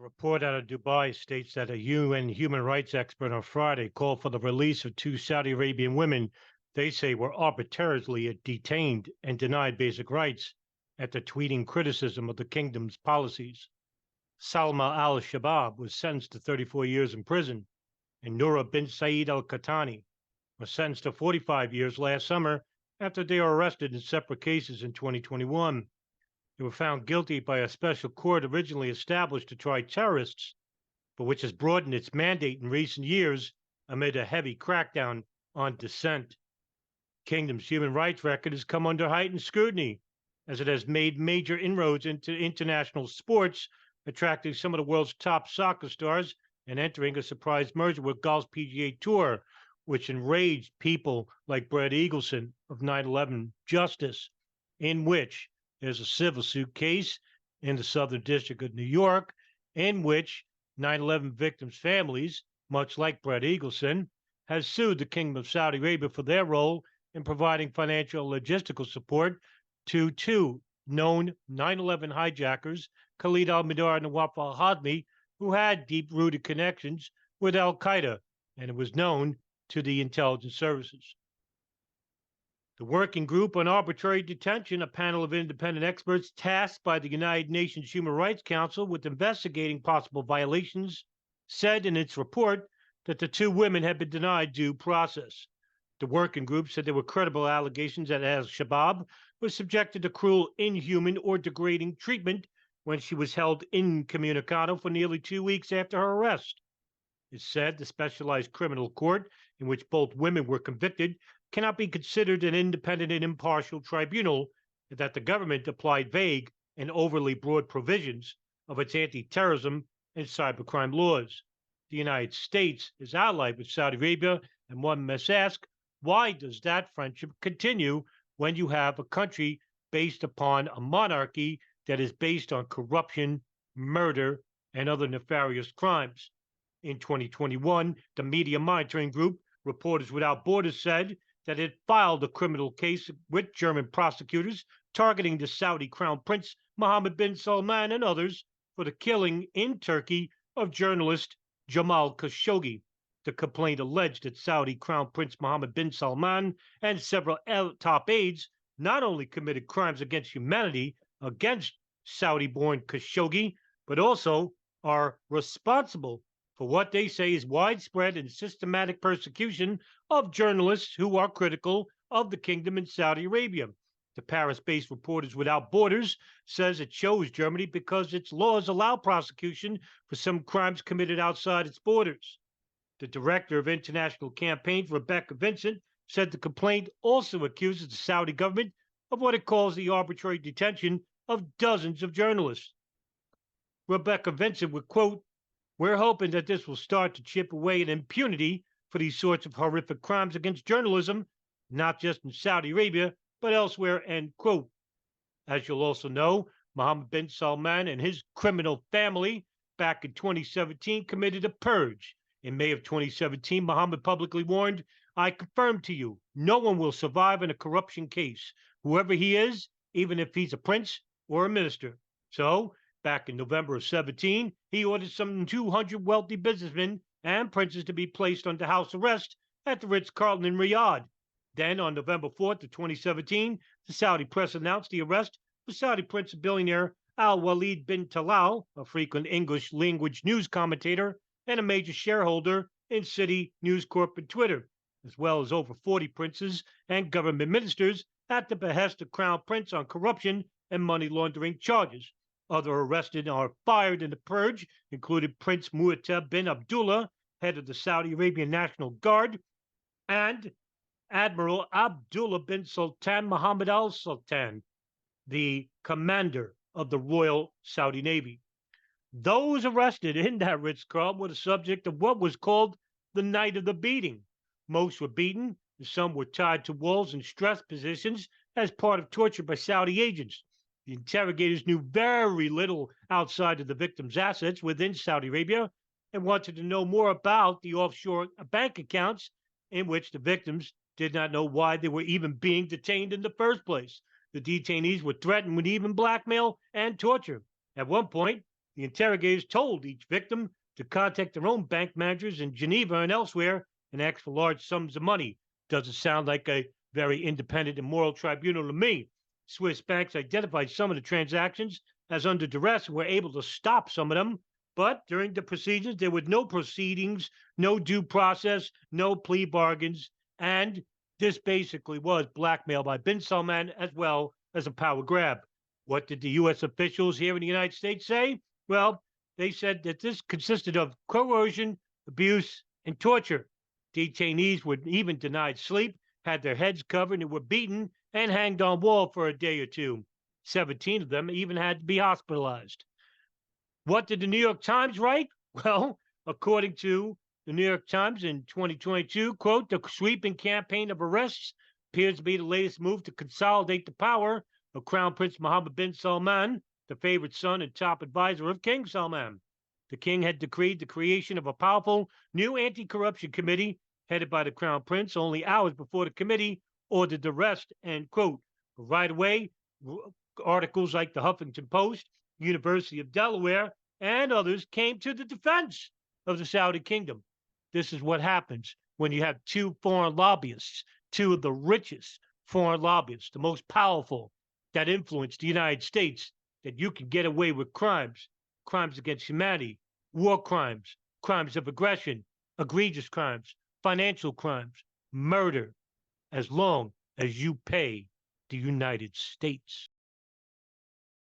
A report out of Dubai states that a UN human rights expert on Friday called for the release of two Saudi Arabian women they say were arbitrarily detained and denied basic rights after tweeting criticism of the kingdom's policies. Salma al-Shabab was sentenced to 34 years in prison, and Noura bin Saeed al-Qahtani was sentenced to 45 years last summer after they were arrested in separate cases in 2021. They were found guilty by a special court originally established to try terrorists, but which has broadened its mandate in recent years amid a heavy crackdown on dissent. Kingdom's human rights record has come under heightened scrutiny as it has made major inroads into international sports, attracting some of the world's top soccer stars and entering a surprise merger with golf's PGA Tour, which enraged people like Brett Eagleson of 9/11 Justice, in which there's a civil suit case in the Southern District of New York in which 9/11 victims' families, much like Brett Eagleson, has sued the Kingdom of Saudi Arabia for their role in providing financial and logistical support to two known 9/11 hijackers, Khalid al-Mihdhar and Nawaf al-Hazmi, who had deep-rooted connections with al-Qaeda, and it was known to the intelligence services. The Working Group on Arbitrary Detention, a panel of independent experts tasked by the United Nations Human Rights Council with investigating possible violations, said in its report that the two women had been denied due process. The Working Group said there were credible allegations that al-Shabaab was subjected to cruel, inhuman, or degrading treatment when she was held incommunicado for nearly 2 weeks after her arrest. It said the specialized criminal court in which both women were convicted cannot be considered an independent and impartial tribunal, and that the government applied vague and overly broad provisions of its anti-terrorism and cybercrime laws. The United States is allied with Saudi Arabia, and one must ask, why does that friendship continue when you have a country based upon a monarchy that is based on corruption, murder, and other nefarious crimes? In 2021, the media monitoring group Reporters Without Borders said that it filed a criminal case with German prosecutors targeting the Saudi Crown Prince Mohammed bin Salman and others for the killing in Turkey of journalist Jamal Khashoggi. The complaint alleged that Saudi Crown Prince Mohammed bin Salman and several top aides not only committed crimes against humanity against Saudi-born Khashoggi, but also are responsible for what they say is widespread and systematic persecution of journalists who are critical of the kingdom in Saudi Arabia. The Paris-based Reporters Without Borders says it chose Germany because its laws allow prosecution for some crimes committed outside its borders. The director of international campaigns, Rebecca Vincent, said the complaint also accuses the Saudi government of what it calls the arbitrary detention of dozens of journalists. Rebecca Vincent would quote, "We're hoping that this will start to chip away at impunity for these sorts of horrific crimes against journalism, not just in Saudi Arabia, but elsewhere," end quote. As you'll also know, Mohammed bin Salman and his criminal family back in 2017 committed a purge. In May of 2017, Mohammed publicly warned, "I confirm to you, no one will survive in a corruption case, whoever he is, even if he's a prince or a minister." So, back in November of 17, he ordered some 200 wealthy businessmen and princes to be placed under house arrest at the Ritz-Carlton in Riyadh. Then, on November 4th of 2017, the Saudi press announced the arrest of Saudi prince and billionaire Al-Walid bin Talal, a frequent English language news commentator and a major shareholder in City News Corp and Twitter, as well as over 40 princes and government ministers at the behest of Crown Prince on corruption and money laundering charges. Other arrested or fired in the purge included Prince Mu'taib bin Abdullah, head of the Saudi Arabian National Guard, and Admiral Abdullah bin Sultan Mohammed Al Sultan, the commander of the Royal Saudi Navy. Those arrested in that Ritz-Carlton were the subject of what was called the night of the beating. Most were beaten, and some were tied to walls in stress positions as part of torture by Saudi agents. The interrogators knew very little outside of the victims' assets within Saudi Arabia and wanted to know more about the offshore bank accounts in which the victims did not know why they were even being detained in the first place. The detainees were threatened with even blackmail and torture. At one point, The interrogators told each victim to contact their own bank managers in Geneva and elsewhere and ask for large sums of money. Doesn't sound like a very independent and moral tribunal to me. Swiss banks identified some of the transactions as under duress and were able to stop some of them. But during the proceedings, there were no proceedings, no due process, no plea bargains. And this basically was blackmail by bin Salman as well as a power grab. What did the U.S. officials here in the United States say? Well, they said that this consisted of coercion, abuse, and torture. Detainees were even denied sleep, had their heads covered, and were beaten and hanged on wall for a day or two. 17 of them even had to be hospitalized. What did the New York Times write? Well, according to the New York Times in 2022, quote, the sweeping campaign of arrests appears to be the latest move to consolidate the power of Crown Prince Mohammed bin Salman, the favorite son and top advisor of King Salman. The king had decreed the creation of a powerful new anti-corruption committee headed by the Crown Prince only hours before the committee ordered the arrest, end quote. Right away, articles like the Huffington Post, University of Delaware, and others came to the defense of the Saudi kingdom. This is what happens when you have two foreign lobbyists, two of the richest foreign lobbyists, the most powerful that influence the United States, that you can get away with crimes, crimes against humanity, war crimes, crimes of aggression, egregious crimes, financial crimes, murder, as long as you pay the United States.